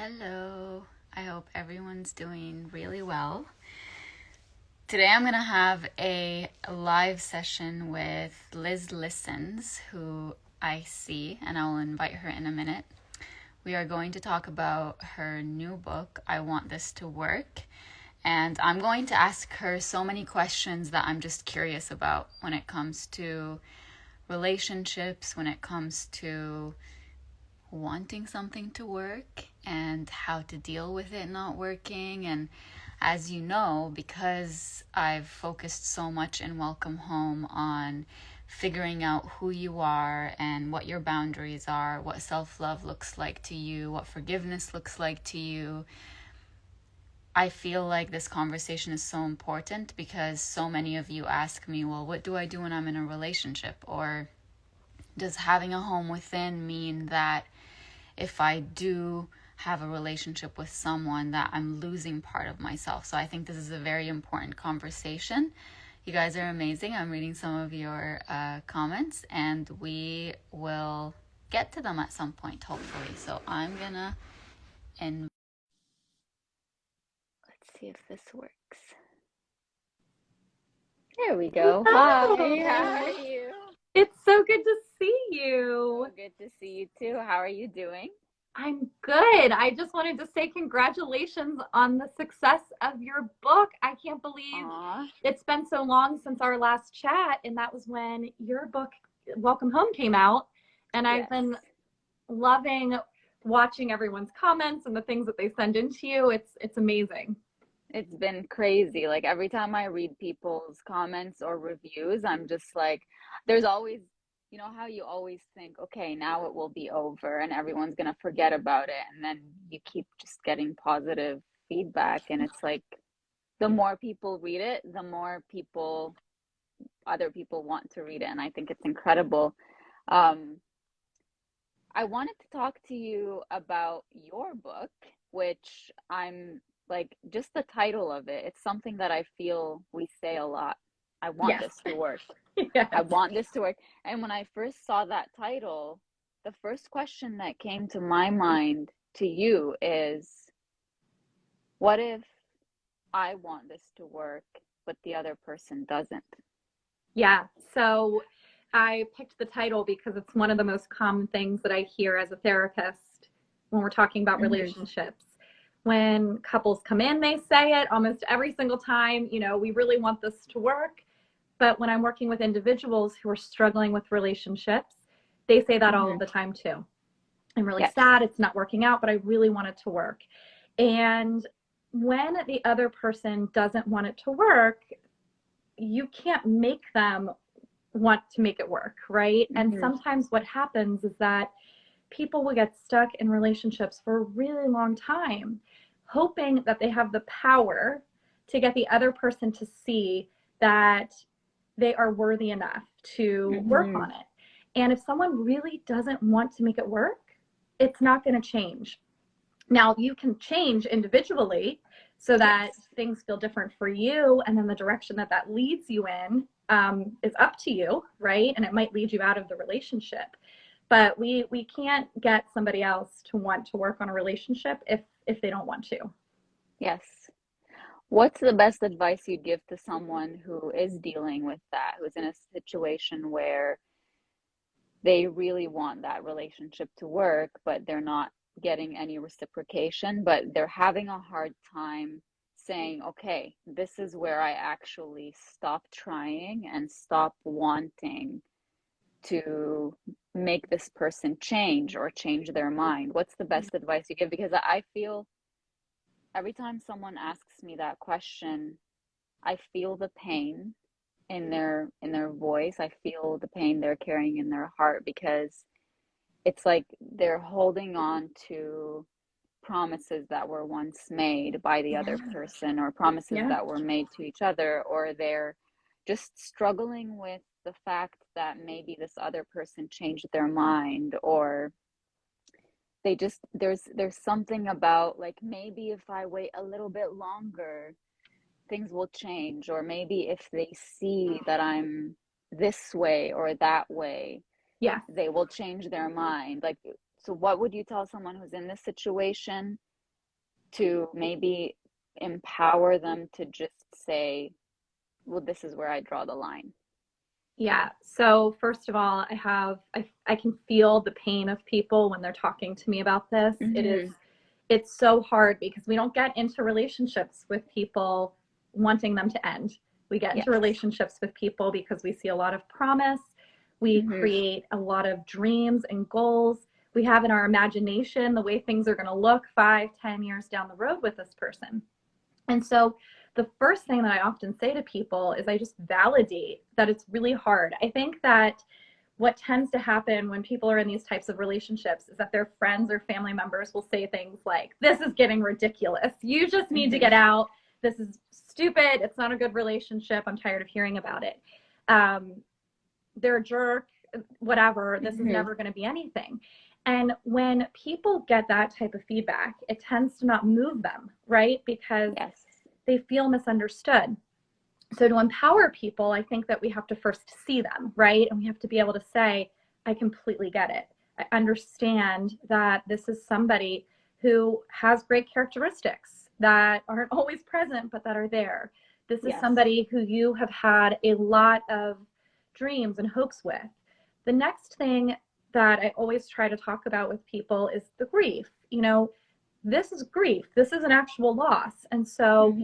Hello. I hope everyone's doing really well. Today I'm going to have a live session with Liz Listens, who I see, and I will invite her in a minute. We are going to talk about her new book, I Want This to Work. And I'm going to ask her so many questions that I'm just curious about when it comes to relationships, when it comes to wanting something to work and how to deal with it not working. And as you know, because I've focused so much in Welcome Home on figuring out who you are and what your boundaries are, what self-love looks like to you, what forgiveness looks like to you, I feel like this conversation is so important because so many of you ask me, well, what do I do when I'm in a relationship? Or does having a home within mean that if I do have a relationship with someone that I'm losing part of myself? So I think this is a very important conversation. You guys are amazing. I'm reading some of your comments and we will get to them at some point, hopefully. So I'm gonna and let's see if this works. There we go. Hi, how are you? It's so good to see you. So good to see you too. How are you doing? I'm good. I just wanted to say congratulations on the success of your book. I can't believe it's been so long since our last chat, and that was when your book, Welcome Home, came out. And I've been loving watching everyone's comments and the things that they send into you. It's amazing. It's been crazy. Like every time I read people's comments or reviews, I'm just like, there's always, you know, how you always think, okay, now it will be over and everyone's gonna forget about it. And then you keep just getting positive feedback. And it's like, the more people read it, the more other people want to read it. And I think it's incredible. Um, I wanted to talk to you about your book, which I'm like, just the title of it. It's something that I feel we say a lot. I want Yes. this to work. Yes. I want this to work. And when I first saw that title, the first question that came to my mind to you is, what if I want this to work, but the other person doesn't? Yeah. So I picked the title because it's one of the most common things that I hear as a therapist when we're talking about relationships. When couples come in, they say it almost every single time, we really want this to work. But when I'm working with individuals who are struggling with relationships, they say that all of the time too. I'm really sad it's not working out, but I really want it to work. And when the other person doesn't want it to work, you can't make them want to make it work, right? And sometimes what happens is that people will get stuck in relationships for a really long time, hoping that they have the power to get the other person to see that they are worthy enough to work on it. And if someone really doesn't want to make it work, it's not going to change. Now, you can change individually so that things feel different for you, and then the direction that that leads you in is up to you, right? And it might lead you out of the relationship. But we can't get somebody else to want to work on a relationship if they don't want to. Yes. What's the best advice you'd give to someone who is dealing with that, who's in a situation where they really want that relationship to work, but they're not getting any reciprocation, but they're having a hard time saying, okay, this is where I actually stop trying and stop wanting to make this person change or change their mind? What's the best advice you give? Because I feel every time someone asks me that question, I feel the pain in their voice. I feel the pain they're carrying in their heart because it's like they're holding on to promises that were once made by the other person, or promises that were made to each other, or they're just struggling with the fact that maybe this other person changed their mind, or they just there's something about like, maybe if I wait a little bit longer things will change, or maybe if they see that I'm this way or that way, they will change their mind. Like, so what would you tell someone who's in this situation to maybe empower them to just say, well, this is where I draw the line? Yeah. So first of all, I can feel the pain of people when they're talking to me about this. Mm-hmm. It's so hard because we don't get into relationships with people wanting them to end. We get into Yes. relationships with people because we see a lot of promise. We Mm-hmm. create a lot of dreams and goals. We have in our imagination the way things are going to look 5, 10 years down the road with this person. And so the first thing that I often say to people is I just validate that it's really hard. I think that what tends to happen when people are in these types of relationships is that their friends or family members will say things like, this is getting ridiculous. You just need to get out. This is stupid. It's not a good relationship. I'm tired of hearing about it. They're a jerk, whatever. This is never going to be anything. And when people get that type of feedback, it tends to not move them, right? Because they feel misunderstood. So to empower people, I think that we have to first see them, right? And we have to be able to say, I completely get it. I understand that this is somebody who has great characteristics that aren't always present, but that are there. This is somebody who you have had a lot of dreams and hopes with. The next thing that I always try to talk about with people is the grief. You know, this is grief. This is an actual loss. And so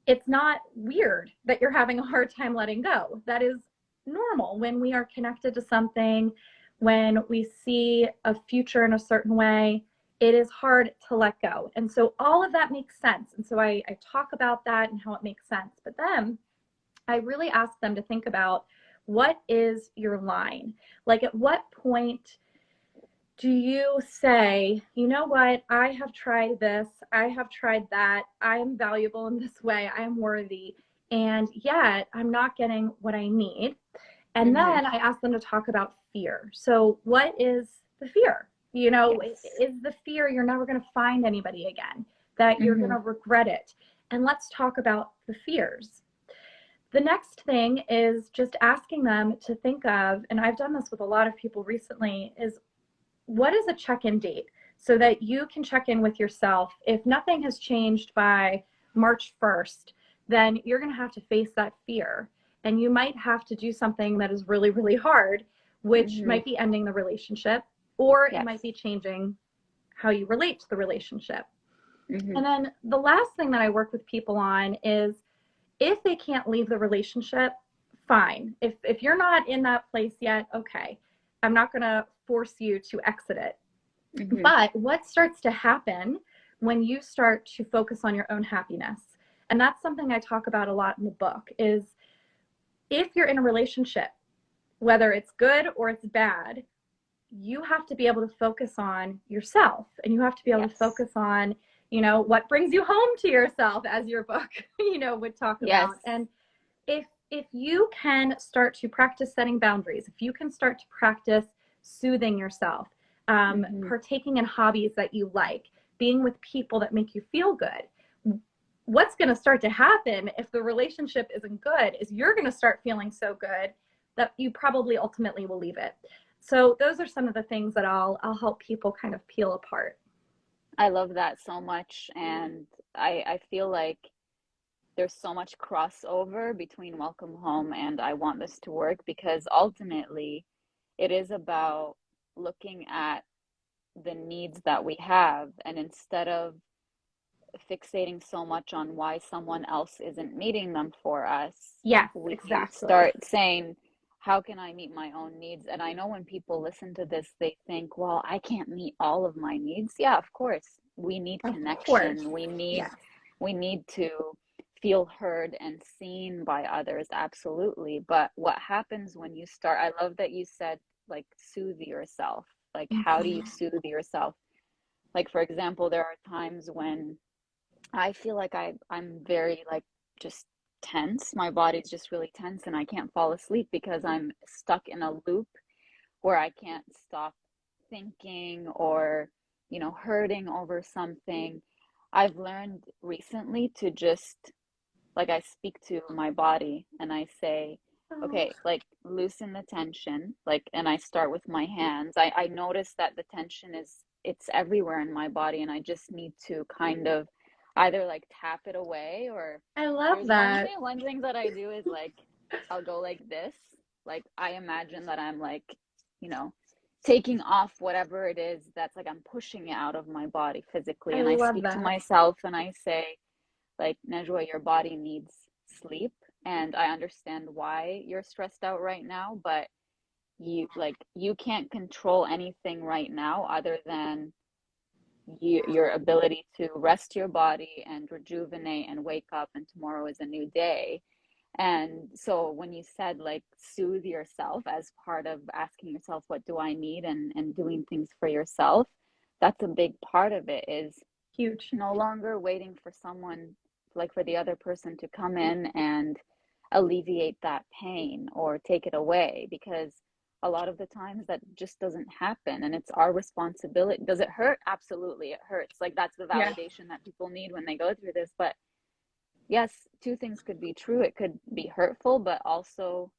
it's not weird that you're having a hard time letting go. That is normal when we are connected to something, when we see a future in a certain way, it is hard to let go. And so all of that makes sense. And so I talk about that and how it makes sense. But then I really ask them to think about, what is your line? Like, at what point do you say, you know what, I have tried this, I have tried that, I am valuable in this way, I am worthy, and yet I'm not getting what I need? And then I ask them to talk about fear. So what is the fear? You know, is the fear you're never going to find anybody again, that you're going to regret it? And let's talk about the fears. The next thing is just asking them to think of, and I've done this with a lot of people recently, is what is a check-in date, so that you can check in with yourself. If nothing has changed by March 1st, then you're going to have to face that fear. And you might have to do something that is really, really hard, which might be ending the relationship, or it might be changing how you relate to the relationship. And then the last thing that I work with people on is, if they can't leave the relationship, fine. If you're not in that place yet, okay, I'm not going to force you to exit it. But what starts to happen when you start to focus on your own happiness? And that's something I talk about a lot in the book, is if you're in a relationship, whether it's good or it's bad, you have to be able to focus on yourself, and you have to be able to focus on, you know, what brings you home to yourself, as your book, you know, would talk about. And if you can start to practice setting boundaries, if you can start to practice soothing yourself, partaking in hobbies that you like, being with people that make you feel good, what's going to start to happen if the relationship isn't good is you're going to start feeling so good that you probably ultimately will leave it. So those are some of the things that I'll help people kind of peel apart. I love that so much. And I feel like there's so much crossover between Welcome Home and I Want This to Work, because ultimately it is about looking at the needs that we have, and instead of fixating so much on why someone else isn't meeting them for us, we start saying, how can I meet my own needs? And I know when people listen to this, they think, well, I can't meet all of my needs. Yeah, of course. We need connection. We need to feel heard and seen by others. Absolutely. But what happens when you start, I love that you said, like, soothe yourself. Like, how do you soothe yourself? Like, for example, there are times when I feel like I'm very, like, just tense. My body's just really tense and I can't fall asleep because I'm stuck in a loop where I can't stop thinking or, you know, hurting over something. I've learned recently to just, like, I speak to my body and I say, okay, like, loosen the tension, like, and I start with my hands. I notice that the tension it's everywhere in my body, and I just need to kind of either like tap it away, or I love there's that. one thing that I do is like I'll go like this. Like I imagine that I'm like, you know, taking off whatever it is that's like I'm pushing it out of my body physically. I And I love speak to that. myself and I say, like, Najwa, your body needs sleep. And I understand why you're stressed out right now, but you can't control anything right now other than your ability to rest your body and rejuvenate and wake up, and tomorrow is a new day. And so when you said like soothe yourself as part of asking yourself what do I need, and doing things for yourself, that's a big part of it, is Huge. no longer waiting for someone, like for the other person to come in and alleviate that pain or take it away, because a lot of the times that just doesn't happen, and it's our responsibility. Does it hurt? Absolutely, it hurts. Like that's the Yeah. validation that people need when they go through this. But yes, two things could be true. It could be hurtful, but also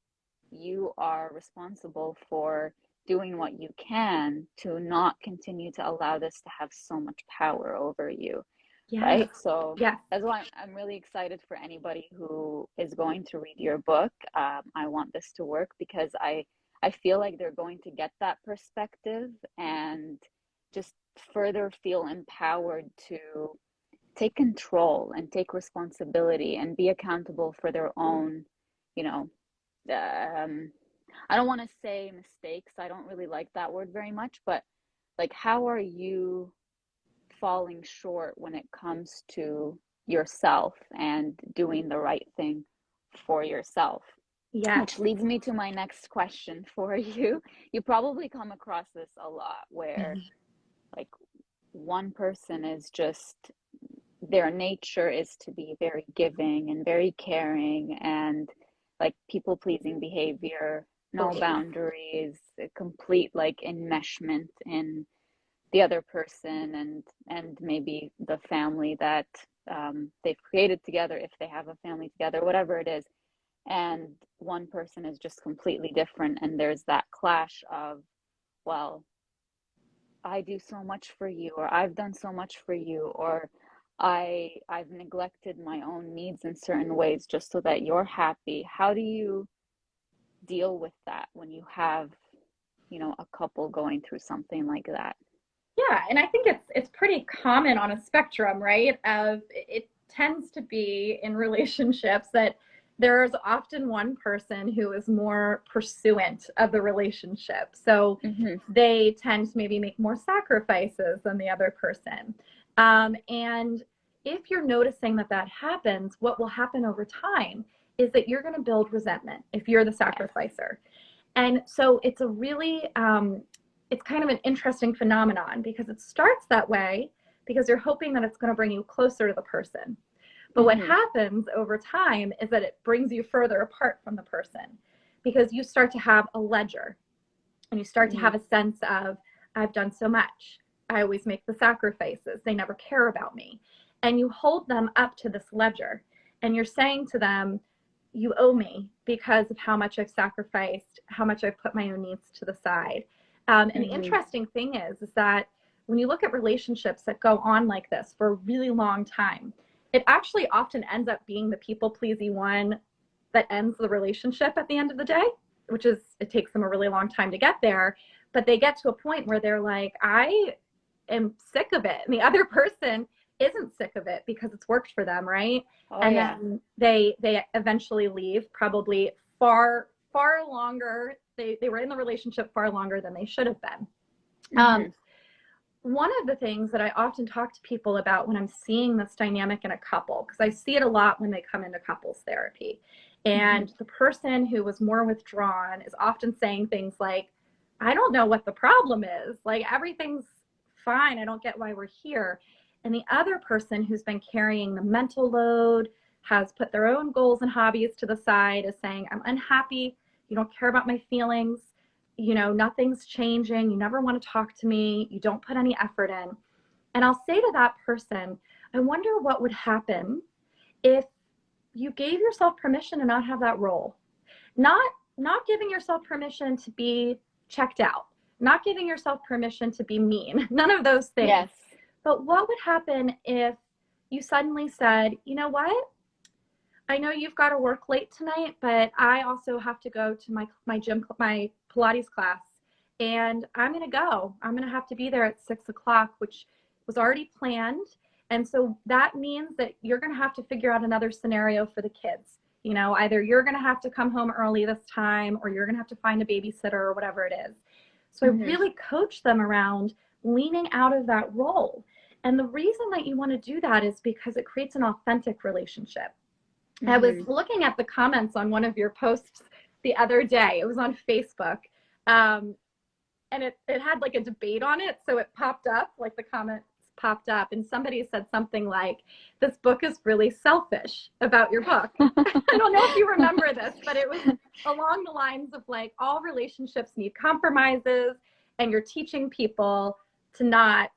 you are responsible for doing what you can to not continue to allow this to have so much power over you, Yes. right? So Yes. that's why I'm really excited for anybody who is going to read your book. I want this to work because I feel like they're going to get that perspective and just further feel empowered to take control and take responsibility and be accountable for their own, you know, um, I don't want to say mistakes. I don't really like that word very much, but like, how are you falling short when it comes to yourself and doing the right thing for yourself? Yes. Which leads me to my next question for you. You probably come across this a lot where like one person is just, their nature is to be very giving and very caring, and like people pleasing behavior, no Totally. boundaries, a complete like enmeshment in the other person, and maybe the family that they've created together, if they have a family together, whatever it is. And one person is just completely different, and there's that clash of, well, I do so much for you, or I've done so much for you, or I've neglected my own needs in certain ways just so that you're happy. How do you deal with that when you have, a couple going through something like that? Yeah, and I think it's pretty common on a spectrum, right? Of it tends to be in relationships that there's often one person who is more pursuant of the relationship. So Mm-hmm. they tend to maybe make more sacrifices than the other person. And if you're noticing that that happens, what will happen over time is that you're going to build resentment if you're the Yes. sacrificer. And so it's a really, it's kind of an interesting phenomenon because it starts that way because you're hoping that it's going to bring you closer to the person. But what Mm-hmm. happens over time is that it brings you further apart from the person because you start to have a ledger and you start to Mm-hmm. have a sense of, I've done so much. I always make the sacrifices. They never care about me. And you hold them up to this ledger and you're saying to them, you owe me because of how much I've sacrificed, how much I've put my own needs to the side. And the Mm-hmm. interesting thing is that when you look at relationships that go on like this for a really long time, it actually often ends up being the people pleasing one that ends the relationship at the end of the day, which is, it takes them a really long time to get there. But they get to a point where they're like, I am sick of it. And the other person isn't sick of it because it's worked for them, right? Oh, And yeah. then they eventually leave, probably far longer. They were in the relationship far longer than they should have been. Mm-hmm. One of the things that I often talk to people about when I'm seeing this dynamic in a couple, because I see it a lot when they come into couples therapy, Mm-hmm. and the person who was more withdrawn is often saying things like, I don't know what the problem is. Like, everything's fine. I don't get why we're here. And the other person who's been carrying the mental load, has put their own goals and hobbies to the side, is saying, I'm unhappy. You don't care about my feelings. Nothing's changing. You never want to talk to me. You don't put any effort in. And I'll say to that person, I wonder what would happen if you gave yourself permission to not have that role. Not giving yourself permission to be checked out, not giving yourself permission to be mean, none of those things. Yes. But what would happen if you suddenly said, you know what? I know you've got to work late tonight, but I also have to go to my gym, my Pilates class, and I'm going to go. I'm going to have to be there at 6 o'clock, which was already planned. And so that means that you're going to have to figure out another scenario for the kids. You know, either you're going to have to come home early this time, or you're going to have to find a babysitter or whatever it is. So I really coach them around leaning out of that role. And the reason that you want to do that is because it creates an authentic relationship. I was looking at the comments on one of your posts the other day. It was on Facebook. And it had like a debate on it. So it popped up, like the comments popped up. And somebody said something like, this book is really selfish about your book. I don't know if you remember this, but it was along the lines of like, all relationships need compromises, and you're teaching people to not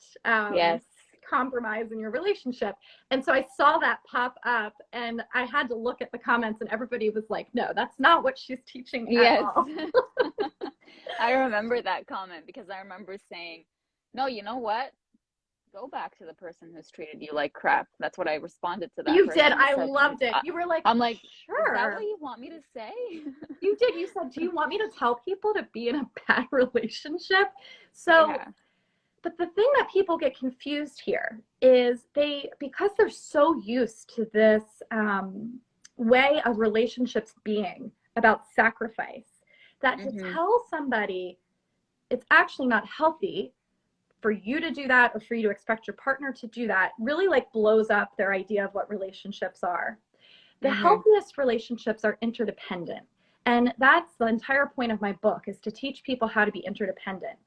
compromise in your relationship. And so I saw that pop up, and I had to look at the comments, and everybody was like, no, that's not what she's teaching at all. I remember that comment, because I remember saying, no, you know what? Go back to the person who's treated you like crap. That's what I responded to that. You did. I loved it. You were like, I'm like, sure. Is that what you want me to say? You did. You said, do you want me to tell people to be in a bad relationship? So but the thing that people get confused here is because they're so used to this way of relationships being about sacrifice, that to tell somebody it's actually not healthy for you to do that, or for you to expect your partner to do that, really like blows up their idea of what relationships are. The healthiest relationships are interdependent. And that's the entire point of my book, is to teach people how to be interdependent.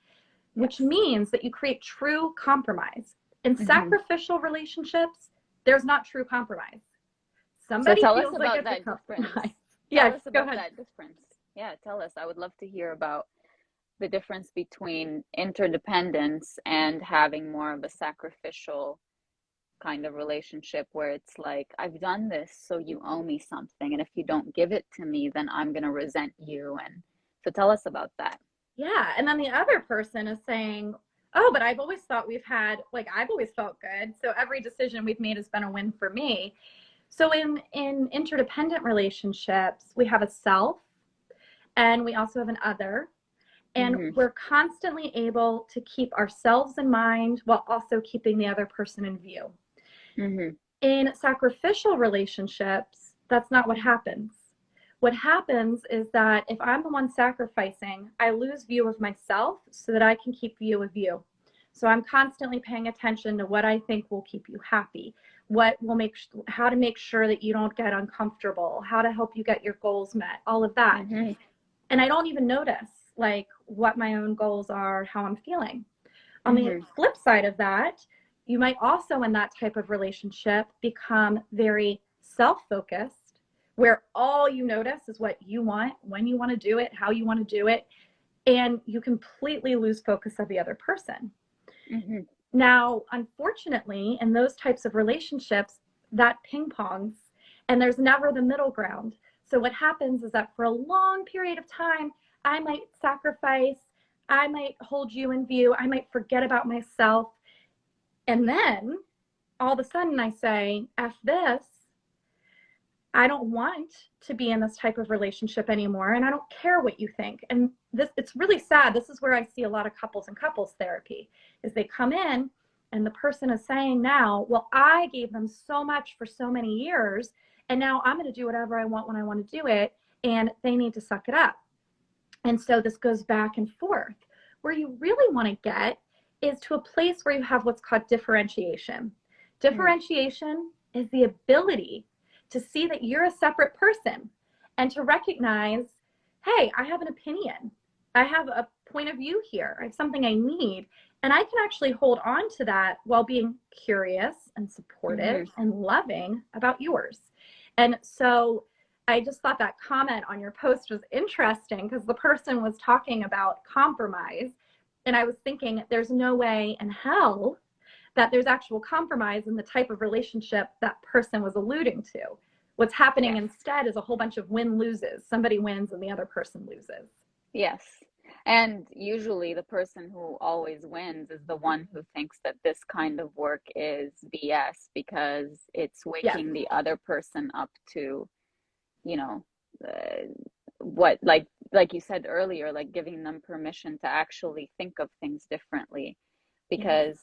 Which means that you create true compromise. In sacrificial relationships, there's not true compromise. Somebody so tell feels us like about that difference. Yes, go ahead. That difference. Yeah, tell us. I would love to hear about the difference between interdependence and having more of a sacrificial kind of relationship, where it's like, I've done this, so you owe me something, and if you don't give it to me, then I'm going to resent you. And so tell us about that. Yeah. And then the other person is saying, oh, but I've always thought I've always felt good. So every decision we've made has been a win for me. So in interdependent relationships, we have a self, and we also have an other. And we're constantly able to keep ourselves in mind while also keeping the other person in view. In sacrificial relationships, that's not what happens. What happens is that if I'm the one sacrificing, I lose view of myself so that I can keep view of you. So I'm constantly paying attention to what I think will keep you happy, how to make sure that you don't get uncomfortable, how to help you get your goals met, all of that. And I don't even notice like what my own goals are, how I'm feeling. On the flip side of that, you might also in that type of relationship become very self-focused, where all you notice is what you want, when you want to do it, how you want to do it, and you completely lose focus of the other person. Now, unfortunately, in those types of relationships, that ping-pongs, and there's never the middle ground. So what happens is that for a long period of time, I might sacrifice, I might hold you in view, I might forget about myself, and then all of a sudden I say, F this, I don't want to be in this type of relationship anymore, and I don't care what you think. And it's really sad. This is where I see a lot of couples in couples therapy, is they come in and the person is saying now, well, I gave them so much for so many years, and now I'm going to do whatever I want when I want to do it, and they need to suck it up. And so this goes back and forth. Where you really want to get is to a place where you have what's called differentiation. Differentiation is the ability to see that you're a separate person and to recognize, hey, I have an opinion. I have a point of view here. I have something I need. And I can actually hold on to that while being curious and supportive and loving about yours. And so I just thought that comment on your post was interesting, because the person was talking about compromise. And I was thinking, there's no way in hell that there's actual compromise in the type of relationship that person was alluding to. What's happening instead is a whole bunch of win-loses. Somebody wins and the other person loses. Yes. And usually the person who always wins is the one who thinks that this kind of work is BS because it's Yes, waking the other person up to, you know, uh, what like you said earlier, like giving them permission to actually think of things differently. yes, Because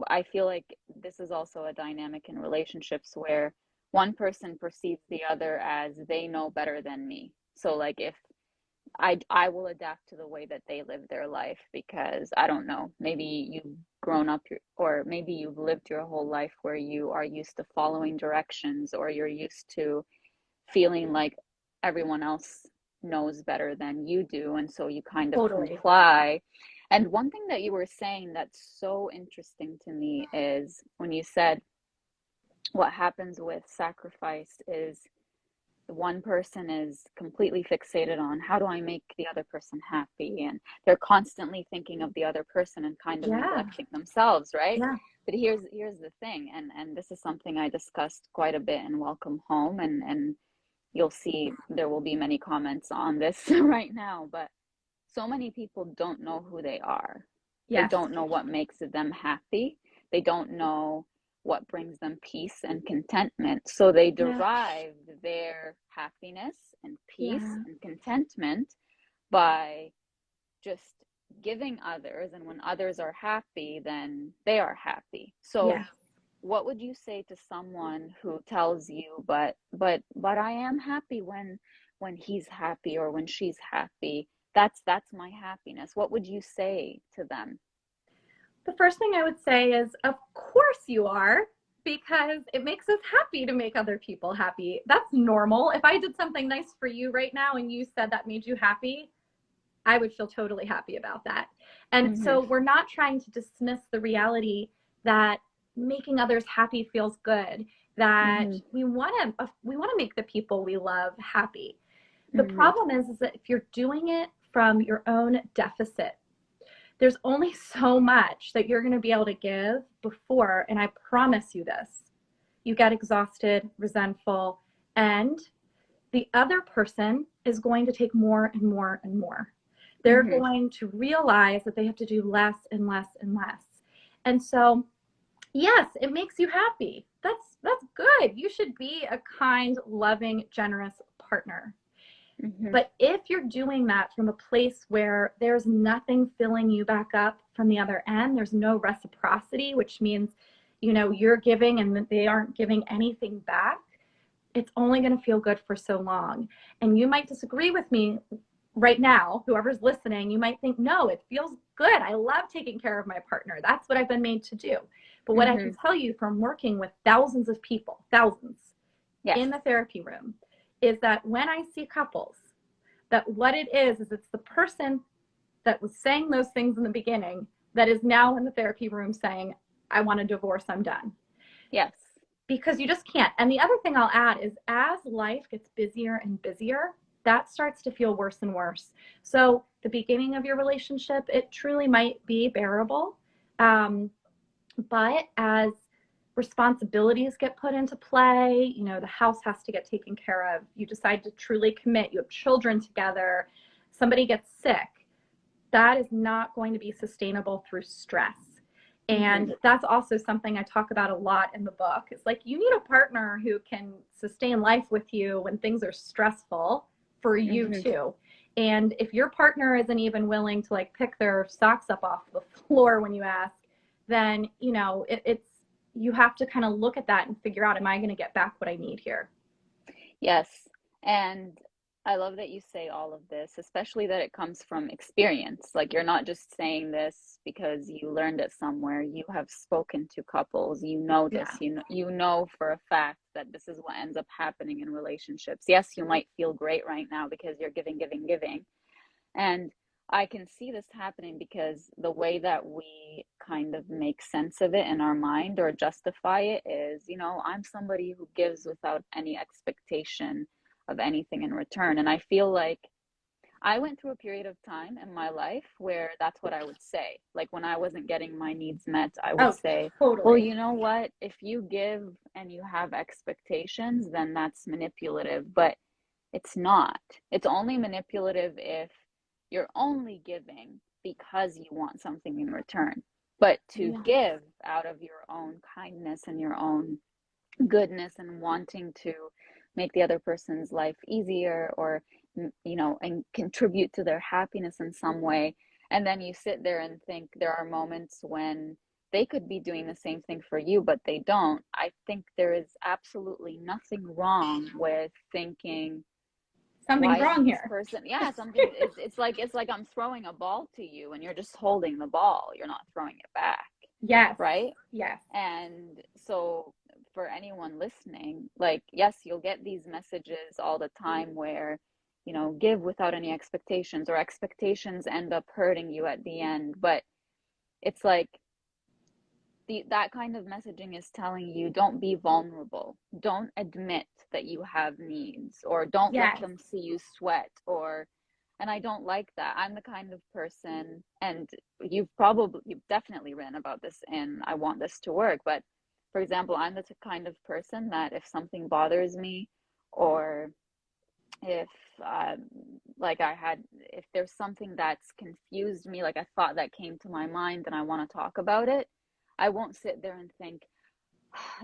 I feel like this is also a dynamic in relationships where one person perceives the other as they know better than me. So like if I will adapt to the way that they live their life because I don't know, maybe you've grown up or maybe you've lived your whole life where you are used to following directions or you're used to feeling like everyone else knows better than you do and so you kind of totally. comply. And one thing that you were saying that's so interesting to me is when you said what happens with sacrifice is one person is completely fixated on how do I make the other person happy, and they're constantly thinking of the other person and kind of Yeah, neglecting themselves, right? yeah. But here's the thing, and this is something I discussed quite a bit in Welcome Home, and you'll see there will be many comments on this right now, but so many people don't know who they are. They Yes, don't know what makes them happy. They don't know what brings them peace and contentment. So they yeah, derive their happiness and peace yeah, and contentment by just giving others. And when others are happy, then they are happy. So yeah. what would you say to someone who tells you, but I am happy when he's happy or when she's happy. That's my happiness. What would you say to them? The first thing I would say is, of course you are, because it makes us happy to make other people happy. That's normal. If I did something nice for you right now and you said that made you happy, I would feel totally happy about that. And Mm-hmm. so we're not trying to dismiss the reality that making others happy feels good, that Mm-hmm. we want to make the people we love happy. The Mm-hmm. problem is that if you're doing it from your own deficit, there's only so much that you're going to be able to give before, and I promise you this, you get exhausted, resentful, and the other person is going to take more and more and more. They're Mm-hmm. going to realize that they have to do less and less and less. And so, yes, it makes you happy. That's good. You should be a kind, loving, generous partner. Mm-hmm. But if you're doing that from a place where there's nothing filling you back up from the other end, there's no reciprocity, which means, you're giving and they aren't giving anything back, it's only going to feel good for so long. And you might disagree with me right now, whoever's listening, you might think, no, it feels good. I love taking care of my partner. That's what I've been made to do. But what I Mm-hmm. can tell you from working with thousands of people, thousands Yes. in the therapy room, is that when I see couples, that what it is it's the person that was saying those things in the beginning that is now in the therapy room saying, I want a divorce, I'm done. Yes. Because you just can't. And the other thing I'll add is as life gets busier and busier, that starts to feel worse and worse. So the beginning of your relationship, it truly might be bearable. But as responsibilities get put into play, the house has to get taken care of. You decide to truly commit. You have children together. Somebody gets sick. That is not going to be sustainable through stress. Mm-hmm. And that's also something I talk about a lot in the book. It's like you need a partner who can sustain life with you when things are stressful for you Mm-hmm. too. And if your partner isn't even willing to like pick their socks up off the floor when you ask, then it's you have to kind of look at that and figure out, am I going to get back what I need here? Yes. And I love that you say all of this, especially that it comes from experience. Like you're not just saying this because you learned it somewhere. You have spoken to couples. You know this. Yeah. You know for a fact that this is what ends up happening in relationships. Yes, you might feel great right now because you're giving, giving, giving. And I can see this happening because the way that we kind of make sense of it in our mind or justify it is, I'm somebody who gives without any expectation of anything in return. And I feel like I went through a period of time in my life where that's what I would say. Like when I wasn't getting my needs met, I would Oh, say, well, totally. you know what? If you give and you have expectations, then that's manipulative. But it's not. It's only manipulative if you're only giving because you want something in return. But to Yeah. give out of your own kindness and your own goodness and wanting to make the other person's life easier, or and contribute to their happiness in some way, and then you sit there and think there are moments when they could be doing the same thing for you but they don't. I think there is absolutely nothing wrong with thinking, Something's why isn't wrong this here. person, yeah, something, it's like I'm throwing a ball to you and you're just holding the ball, you're not throwing it back, Yes. right? Yes. And so for anyone listening, like, yes, you'll get these messages all the time where, give without any expectations, or expectations end up hurting you at the end. But it's like that kind of messaging is telling you, don't be vulnerable. Don't admit that you have needs, or don't let Yes. them see you sweat, and I don't like that. I'm the kind of person, and you've definitely written about this in I Want This to Work, but for example, I'm the kind of person that if something bothers me, or if if there's something that's confused me, like a thought that came to my mind and I want to talk about it, I won't sit there and think,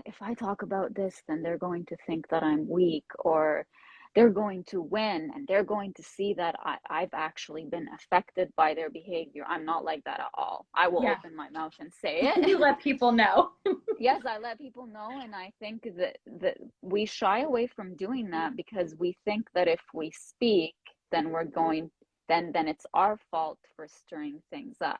if I talk about this, then they're going to think that I'm weak, or they're going to win and they're going to see that I've actually been affected by their behavior. I'm not like that at all. I will open my mouth and say it. You let people know. Yes, I let people know, and I think that we shy away from doing that because we think that if we speak, then then it's our fault for stirring things up.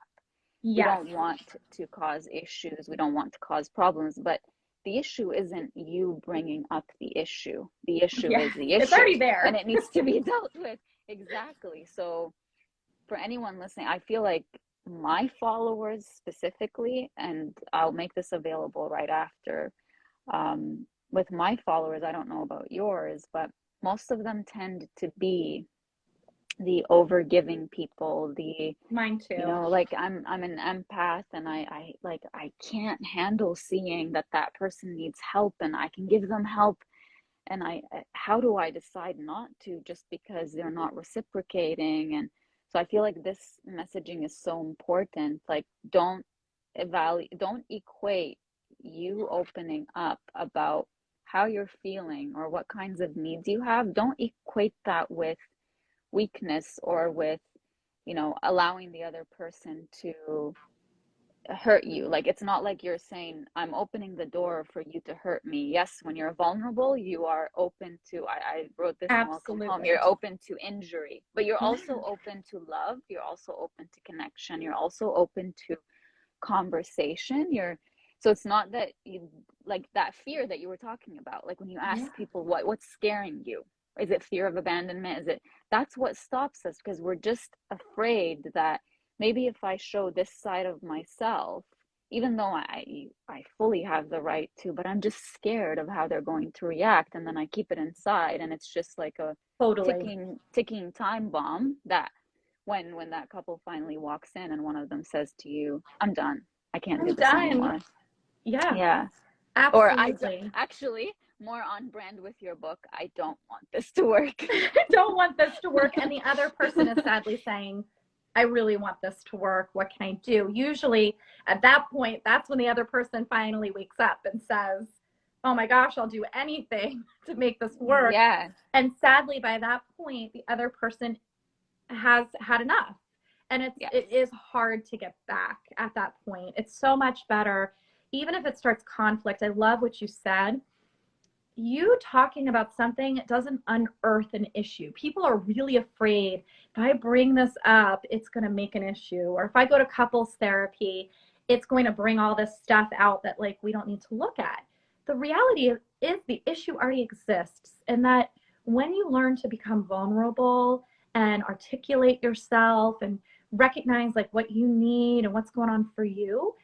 We Yes. don't want to cause issues. We don't want to cause problems, but the issue isn't you bringing up the issue. The issue is the issue. It's already there. And it needs to be dealt with. Exactly. So for anyone listening, I feel like my followers specifically, and I'll make this available right after, with my followers, I don't know about yours, but most of them tend to be the overgiving people, Mine too. like I'm an empath, and I can't handle seeing that person needs help and I can give them help, and how do I decide not to, just because they're not reciprocating? And so I feel like this messaging is so important. Like, don't equate you opening up about how you're feeling or what kinds of needs you have. Don't equate that with weakness, or with allowing the other person to hurt you. Like, it's not like you're saying, I'm opening the door for you to hurt me. Yes, when you're vulnerable, you are open to, I wrote this in Welcome Home, you're open to injury, but you're also open to love, you're also open to connection, you're also open to conversation. So it's not that you, like that fear that you were talking about, like when you ask people what's scaring you, is it fear of abandonment? That's what stops us, because we're just afraid that maybe if I show this side of myself, even though I fully have the right to, but I'm just scared of how they're going to react, and then I keep it inside, and it's just like a ticking time bomb, that when that couple finally walks in and one of them says to you, I'm done, I can't do this anymore. Yeah. Absolutely. Or actually, more on brand with your book, I don't want this to work. I don't want this to work. And the other person is sadly saying, I really want this to work. What can I do? Usually at that point, that's when the other person finally wakes up and says, oh my gosh, I'll do anything to make this work. Yeah. And sadly, by that point, the other person has had enough. And it is hard to get back at that point. It's so much better, even if it starts conflict. I love what you said. You talking about something doesn't unearth an issue. People are really afraid, if I bring this up, it's going to make an issue. Or if I go to couples therapy, it's going to bring all this stuff out that like we don't need to look at. The reality is the issue already exists, and that when you learn to become vulnerable and articulate yourself and recognize like what you need and what's going on for you,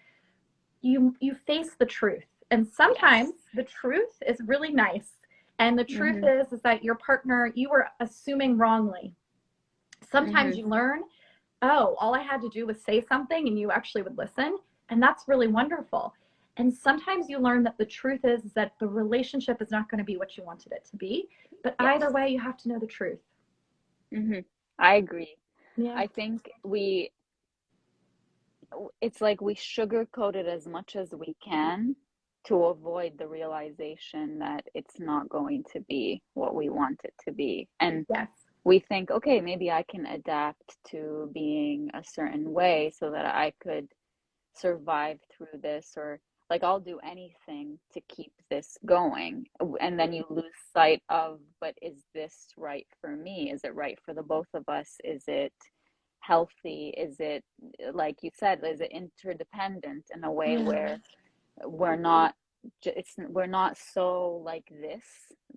you face the truth. And sometimes the truth is really nice. And the truth is that your partner, you were assuming wrongly. Sometimes you learn, oh, all I had to do was say something and you actually would listen. And that's really wonderful. And sometimes you learn that the truth is that the relationship is not going to be what you wanted it to be. But either way, you have to know the truth. I agree. Yeah. I think it's like we sugarcoat it as much as we can to avoid the realization that it's not going to be what we want it to be. And Yes. we think, okay, maybe I can adapt to being a certain way so that I could survive through this, or like I'll do anything to keep this going. And then you lose sight of, but is this right for me? Is it right for the both of us? Is it healthy? Is it, like you said, is it interdependent in a way where we're not we're not so like this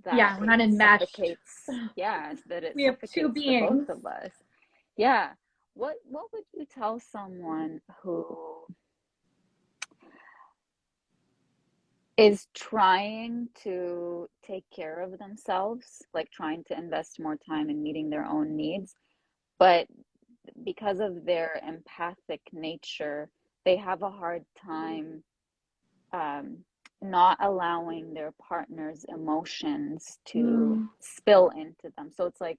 that Yeah, we're it not enmeshed. suffocates, yeah, that it We have two suffocates the both beings. of us. Yeah. What would you tell someone who is trying to take care of themselves, like trying to invest more time in meeting their own needs, but because of their empathic nature, they have a hard time um, not allowing their partner's emotions to spill into them. So it's like,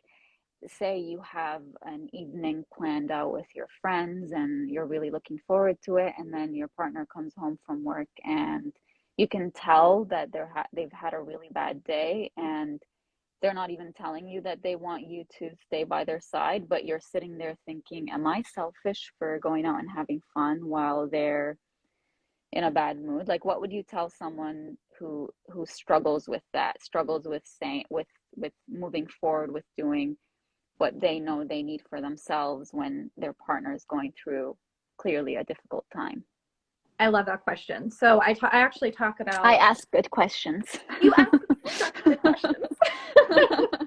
say you have an evening planned out with your friends and you're really looking forward to it, and then your partner comes home from work and you can tell that they've had a really bad day, and they're not even telling you that they want you to stay by their side, but you're sitting there thinking, am I selfish for going out and having fun while they're in a bad mood? Like, what would you tell someone who struggles with that, struggles with saying, with moving forward with doing what they know they need for themselves when their partner is going through clearly a difficult time? I love that question. So I actually talk I about, ask good questions. you ask such good questions.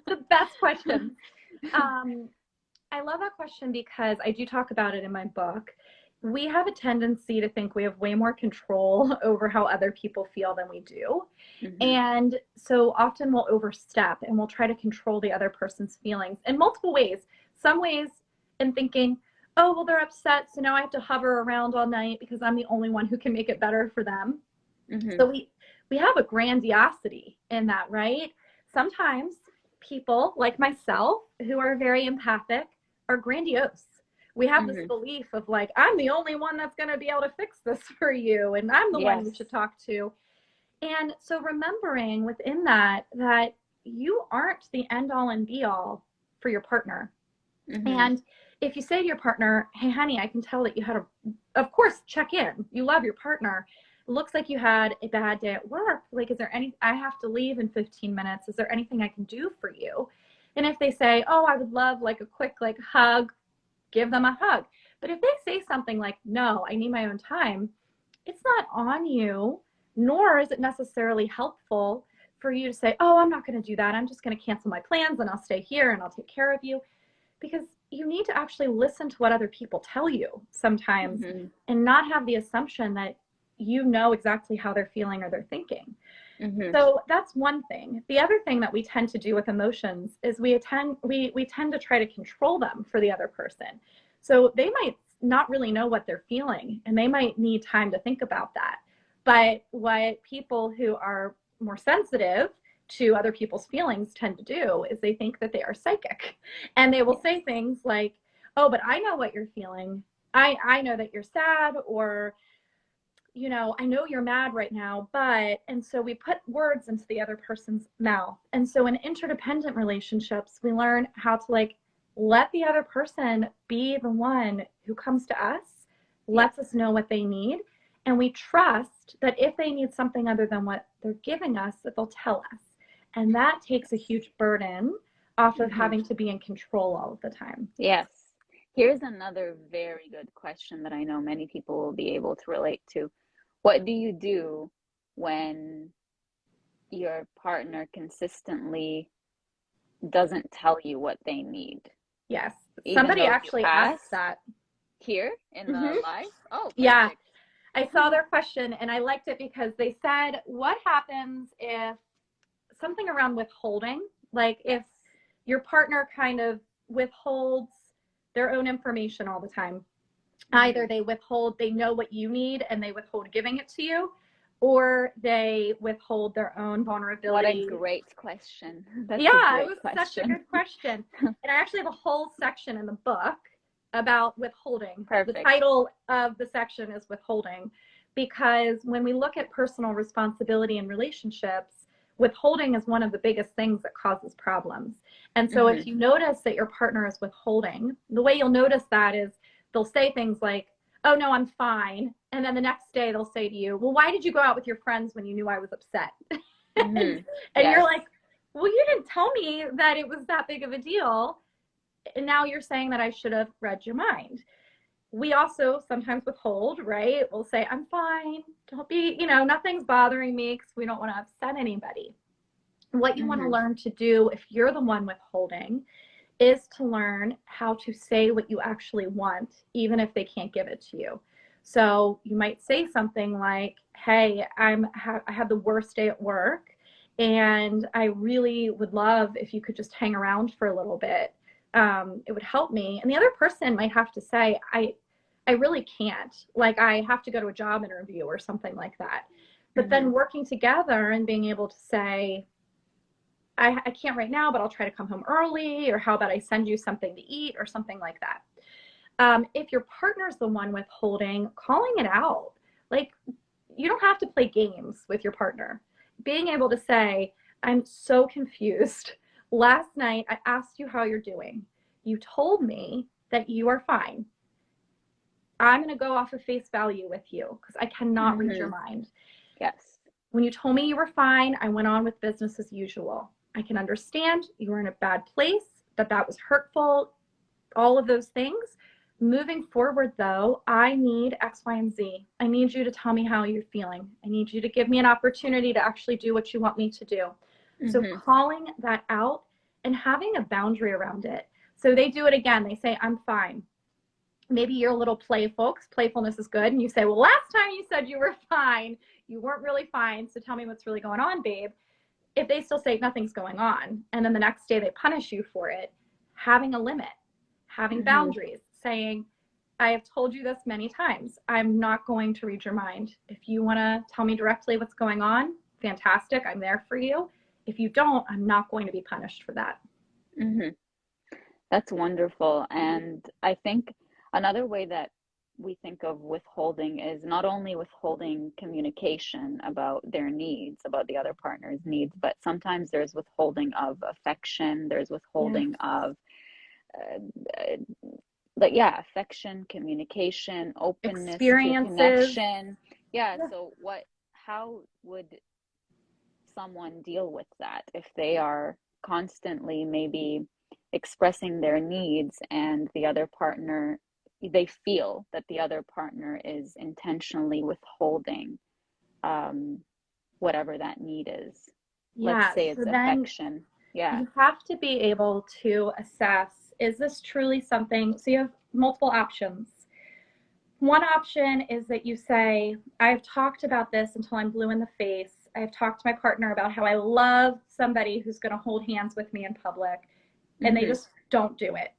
The best questions. I love that question because I do talk about it in my book. We have a tendency to think we have way more control over how other people feel than we do. Mm-hmm. And so often we'll overstep and we'll try to control the other person's feelings in multiple ways. Some ways in thinking, oh, well, they're upset, so now I have to hover around all night because I'm the only one who can make it better for them. Mm-hmm. So we have a grandiosity in that, right? Sometimes people like myself who are very empathic are grandiose. We have this belief of like, I'm the only one that's going to be able to fix this for you, and I'm the one you should talk to. And so remembering within that you aren't the end all and be all for your partner. And if you say to your partner, hey, honey, I can tell that you had of course, check in. You love your partner. It looks like you had a bad day at work. Like, is there I have to leave in 15 minutes. Is there anything I can do for you? And if they say, oh, I would love like a quick like hug, give them a hug. But if they say something like, no, I need my own time, it's not on you, nor is it necessarily helpful for you to say, oh, I'm not going to do that. I'm just going to cancel my plans and I'll stay here and I'll take care of you. Because you need to actually listen to what other people tell you sometimes and not have the assumption that you know exactly how they're feeling or they're thinking. So that's one thing. The other thing that we tend to do with emotions is we tend to try to control them for the other person. So they might not really know what they're feeling and they might need time to think about that. But what people who are more sensitive to other people's feelings tend to do is they think that they are psychic, and they will say things like, oh, but I know what you're feeling. I know that you're sad, or you know, I know you're mad right now, but, and so we put words into the other person's mouth. And so in interdependent relationships, we learn how to like let the other person be the one who comes to us, lets us know what they need. And we trust that if they need something other than what they're giving us, that they'll tell us. And that takes a huge burden off of having to be in control all of the time. Yes. Here's another very good question that I know many people will be able to relate to. What do you do when your partner consistently doesn't tell you what they need? Yes. Somebody actually asked that here in the live. Oh, perfect. Yeah. I saw their question and I liked it because they said, what happens if something around withholding, like if your partner kind of withholds their own information all the time? Either they withhold, they know what you need and they withhold giving it to you, or they withhold their own vulnerability. What a great question. That's it was question. such a good question. And I actually have a whole section in the book about withholding. Perfect. The title of the section is withholding, because when we look at personal responsibility in relationships, withholding is one of the biggest things that causes problems. And so if you notice that your partner is withholding, the way you'll notice that is they'll say things like, oh no, I'm fine. And then the next day they'll say to you, well, why did you go out with your friends when you knew I was upset? And you're like, well, you didn't tell me that it was that big of a deal. And now you're saying that I should have read your mind. We also sometimes withhold, right? We'll say, I'm fine. Don't be, nothing's bothering me, because we don't want to upset anybody. What you want to learn to do if you're the one withholding is to learn how to say what you actually want, even if they can't give it to you. So you might say something like, hey, I had the worst day at work, and I really would love if you could just hang around for a little bit. It would help me. And the other person might have to say, I really can't. Like, I have to go to a job interview or something like that. But then working together and being able to say, I can't right now, but I'll try to come home early, or how about I send you something to eat, or something like that. If your partner's the one withholding, calling it out. Like, you don't have to play games with your partner. Being able to say, I'm so confused. Last night, I asked you how you're doing. You told me that you are fine. I'm going to go off of face value with you, because I cannot read your mind. Yes. When you told me you were fine, I went on with business as usual. I can understand you were in a bad place, that was hurtful, all of those things. Moving forward, though, I need X, Y, and Z. I need you to tell me how you're feeling. I need you to give me an opportunity to actually do what you want me to do. So calling that out and having a boundary around it. So they do it again. They say, I'm fine. Maybe you're a little playful, because playfulness is good. And you say, well, last time you said you were fine, you weren't really fine. So tell me what's really going on, babe. If they still say nothing's going on, and then the next day they punish you for it, having a limit, having boundaries, saying, I have told you this many times. I'm not going to read your mind. If you want to tell me directly what's going on, fantastic. I'm there for you. If you don't, I'm not going to be punished for that. That's wonderful. And I think another way that we think of withholding is not only withholding communication about their needs, about the other partner's needs, but sometimes there's withholding of affection, there's withholding of affection, communication, openness to connection. So how would someone deal with that if they are constantly maybe expressing their needs, and they feel that the other partner is intentionally withholding whatever that need is? Let's say it's affection. You have to be able to assess, is this truly something? So you have multiple options. One option is that you say, I've talked about this until I'm blue in the face. I've talked to my partner about how I love somebody who's going to hold hands with me in public, and they just don't do it.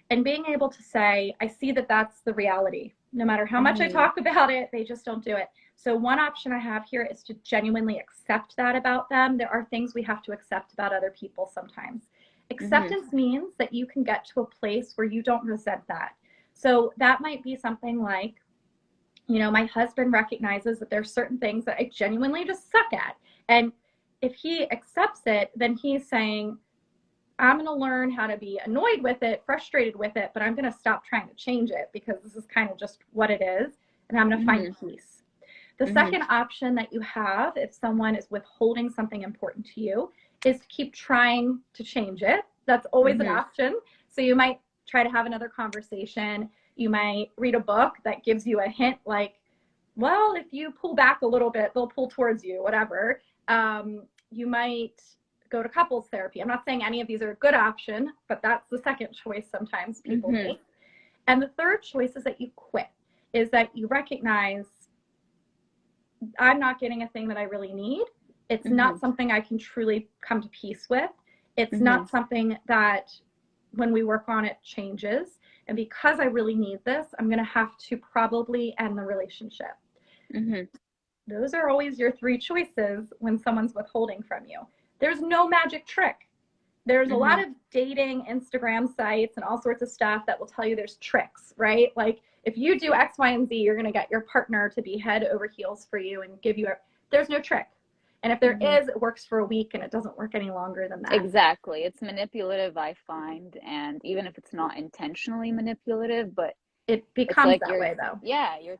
And being able to say, I see that that's the reality. No matter how much I talk about it, they just don't do it. So one option I have here is to genuinely accept that about them. There are things we have to accept about other people sometimes. Acceptance means that you can get to a place where you don't resent that. So that might be something like, my husband recognizes that there's certain things that I genuinely just suck at. And if he accepts it, then he's saying, I'm going to learn how to be annoyed with it, frustrated with it, but I'm going to stop trying to change it, because this is kind of just what it is, and I'm going to find peace. The second option that you have, if someone is withholding something important to you, is to keep trying to change it. That's always an option. So you might try to have another conversation. You might read a book that gives you a hint like, well, if you pull back a little bit, they'll pull towards you, whatever. You might go to couples therapy. I'm not saying any of these are a good option, but that's the second choice sometimes people make. And the third choice is that you quit, is that you recognize, I'm not getting a thing that I really need. It's not something I can truly come to peace with. It's not something that when we work on it changes. And because I really need this, I'm going to have to probably end the relationship. Those are always your three choices when someone's withholding from you. There's no magic trick. There's a lot Mm-hmm. of dating Instagram sites and all sorts of stuff that will tell you there's tricks, right? Like if you do X, Y, and Z, you're going to get your partner to be head over heels for you and give you there's no trick. And if there Mm-hmm. is, it works for a week and it doesn't work any longer than that. Exactly. It's manipulative, I find, and even if it's not intentionally manipulative, but It it's becomes like that way though. you're